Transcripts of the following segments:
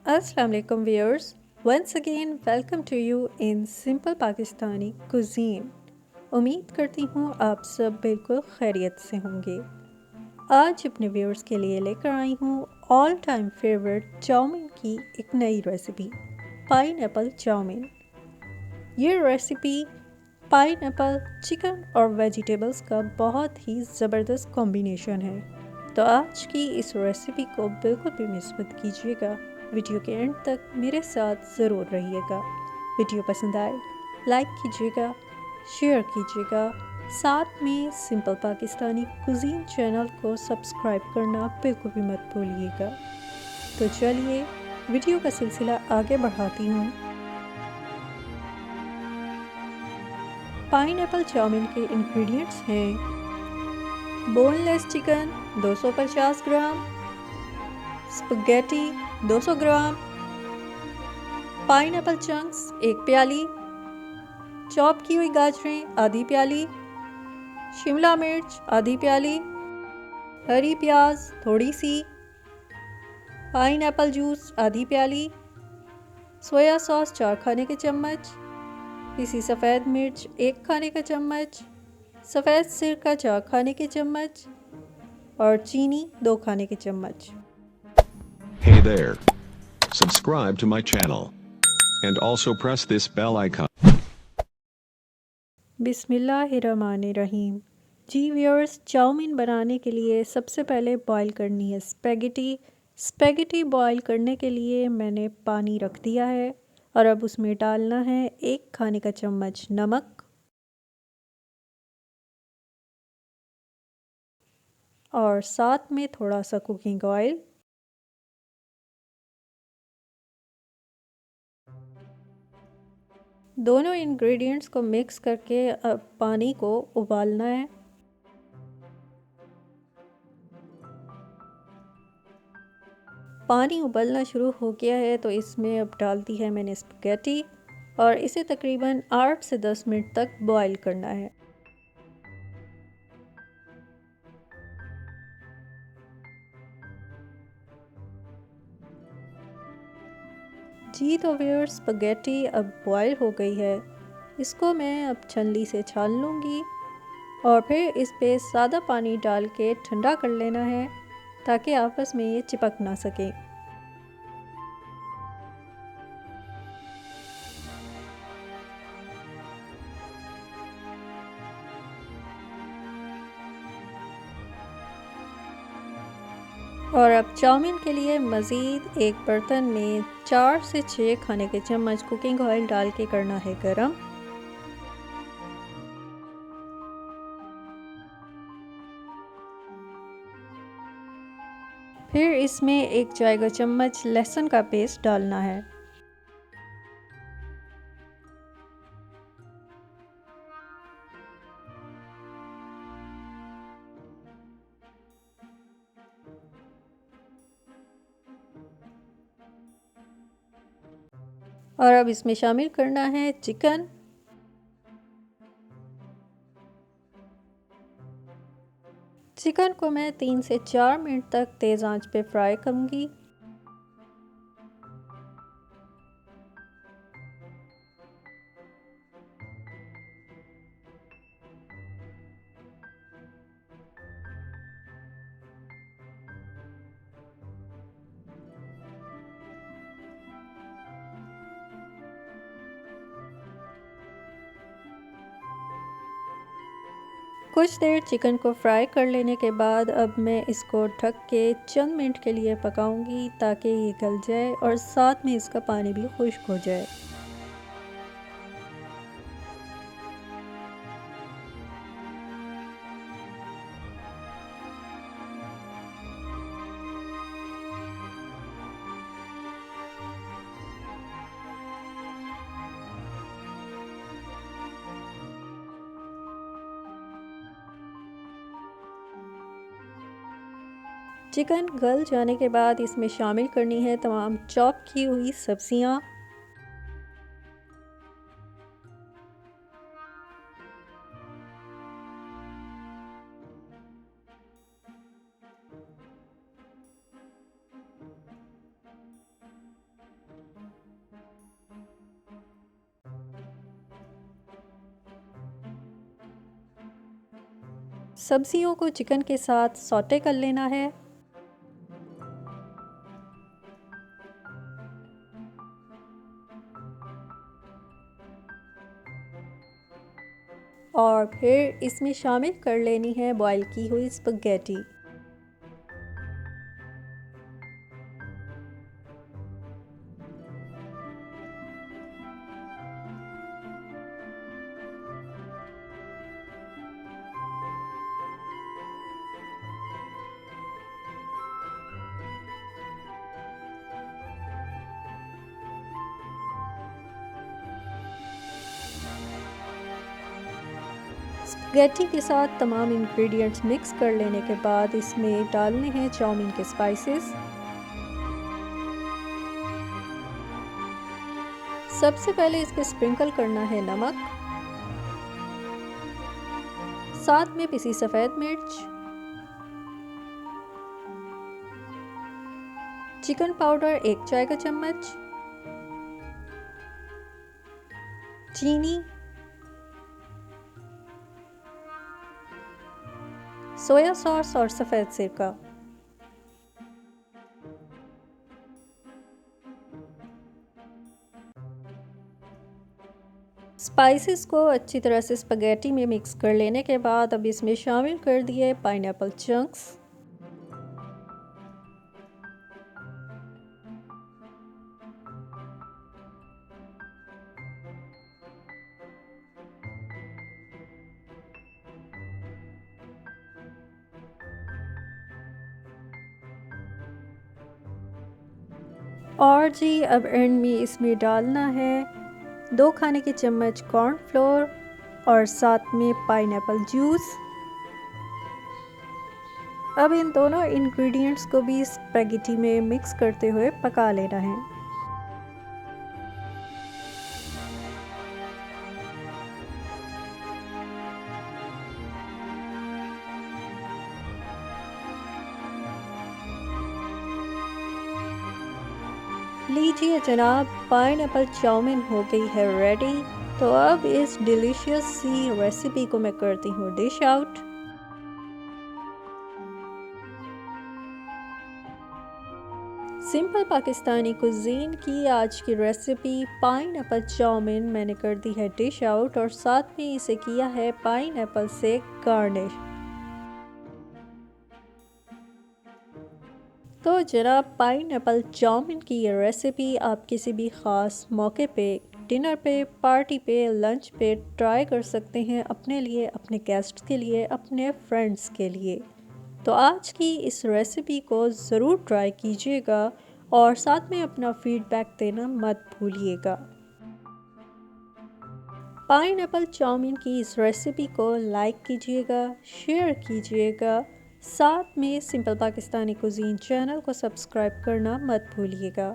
Assalamu alaikum viewers. Once again welcome to you in Simple Pakistani Cuisine. उम्मीद करती हूँ आप सब बिल्कुल खैरियत से होंगे। आज अपने व्यूअर्स के लिए लेकर आई हूँ ऑल टाइम फेवरेट चाउमीन की एक नई रेसिपी, पाइनएप्पल चाउमीन। ये रेसिपी पाइनएप्पल, चिकन और वेजिटेबल्स का बहुत ही ज़बरदस्त कॉम्बिनेशन है। तो आज की इस रेसिपी को बिल्कुल भी मिस मत कीजिएगा। वीडियो के एंड तक मेरे साथ ज़रूर रहिएगा। वीडियो पसंद आए लाइक कीजिएगा, शेयर कीजिएगा, साथ में सिंपल पाकिस्तानी कुजीन चैनल को सब्सक्राइब करना बिल्कुल भी मत भूलिएगा। तो चलिए वीडियो का सिलसिला आगे बढ़ाती हूँ। पाइनएप्पल चाउमीन के इंग्रेडिएंट्स हैं बोनलेस चिकन 250 ग्राम, स्पगेटी 200 ग्राम, पाइनएप्पल चंक्स 1 प्याली, चॉप की हुई गाजरें आधी प्याली, शिमला मिर्च आधी प्याली, हरी प्याज थोड़ी सी, पाइनएप्पल जूस आधी प्याली, सोया सॉस 4 खाने के चम्मच, पिसी सफ़ेद मिर्च 1 खाने का चम्मच, सफ़ेद सिरका 4 खाने के चम्मच और चीनी 2 खाने के चम्मच। Hey there. Subscribe to my channel. And also press this bell icon. बिस्मिल्लाहिर्रहमानिर्रहीम। जी व्यूअर्स, चाउमीन बनाने के लिए सबसे पहले बॉईल करनी है स्पेगेटी। स्पेगेटी बॉईल करने के लिए मैंने पानी रख दिया है और अब उसमें डालना है 1 खाने का चम्मच नमक और साथ में थोड़ा सा कुकिंग ऑयल। दोनों इंग्रेडिएंट्स को मिक्स करके अब पानी को उबालना है। पानी उबलना शुरू हो गया है तो इसमें अब डाल दी है मैंने स्पगेटी और इसे तकरीबन 8 से 10 मिनट तक बॉईल करना है। जी तो व्यूअर्स, स्पगेटी अब बॉईल हो गई है। इसको मैं अब छलनी से छान लूँगी और फिर इस पे सादा पानी डाल के ठंडा कर लेना है ताकि आपस में ये चिपक ना सके। और अब चाउमीन के लिए मज़ीद एक बर्तन में 4 से 6 खाने के चम्मच कुकिंग ऑयल डाल के करना है गरम। फिर इसमें 1 चाय का चम्मच लहसुन का पेस्ट डालना है। और अब इसमें शामिल करना है चिकन। चिकन को मैं 3 से 4 मिनट तक तेज़ आंच पे फ्राई करूँगी। कुछ देर चिकन को फ्राई कर लेने के बाद अब मैं इसको ढक के चंद मिनट के लिए पकाऊंगी ताकि ये गल जाए और साथ में इसका पानी भी खुश्क हो जाए। चिकन गल जाने के बाद इसमें शामिल करनी है तमाम चॉप की हुई सब्जियां। सब्जियों को चिकन के साथ सौटे कर लेना है। और फिर इसमें शामिल कर लेनी है बॉईल की हुई स्पगेटी। स्पगेटी के साथ तमाम इंग्रेडिएंट्स मिक्स कर लेने के बाद इसमें डालने हैं चाउमीन के स्पाइसेस। सबसे पहले इस पे स्प्रिंकल करना है नमक, साथ में पिसी सफ़ेद मिर्च, चिकन पाउडर 1 चाय का चम्मच, चीनी, सोया सॉस और सफ़ेद सिरका। स्पाइसेस को अच्छी तरह से स्पगेटी में मिक्स कर लेने के बाद अब इसमें शामिल कर दिए पाइनएप्पल चंक्स। और जी अब एंड में इसमें डालना है 2 खाने के चम्मच कॉर्नफ्लोर और साथ में पाइनएप्पल जूस। अब इन दोनों इंग्रेडिएंट्स को भी स्पैगेटी में मिक्स करते हुए पका लेना है। लीजिए जनाब, पाइनएप्पल चाउमीन हो गई है रेडी। तो अब इस डिलीशियस सी रेसिपी को मैं करती हूँ dish out. Simple Pakistani cuisine की आज की रेसिपी पाइनएप्पल चाउमीन मैंने कर दी है डिश आउट और साथ में इसे किया है पाइनएप्पल से गार्निश। तो जनाब, पाइनएप्पल चाउमीन की ये रेसिपी आप किसी भी ख़ास मौके पे, डिनर पे, पार्टी पे, लंच पे ट्राई कर सकते हैं अपने लिए, अपने गेस्ट के लिए, अपने फ्रेंड्स के लिए। तो आज की इस रेसिपी को ज़रूर ट्राई कीजिएगा और साथ में अपना फीडबैक देना मत भूलिएगा। पाइनएप्पल चाउमीन की इस रेसिपी को लाइक कीजिएगा, शेयर कीजिएगा, साथ में सिंपल पाकिस्तानी कुजीन चैनल को सब्सक्राइब करना मत भूलिएगा।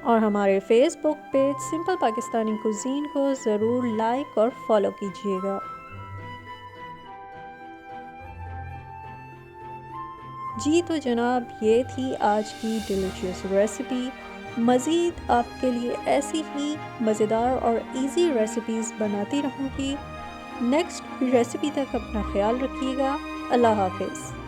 और हमारे Facebook page simple Pakistani cuisine को ज़रूर लाइक और फॉलो कीजिएगा। जी तो जनाब, ये थी आज की डिलीशियस रेसिपी। मज़ीद आपके लिए ऐसी ही मज़ेदार और इजी रेसिपीज़ बनाती रहूँगी। नेक्स्ट रेसिपी तक अपना ख्याल रखिएगा। अल्लाह हाफ़िज़।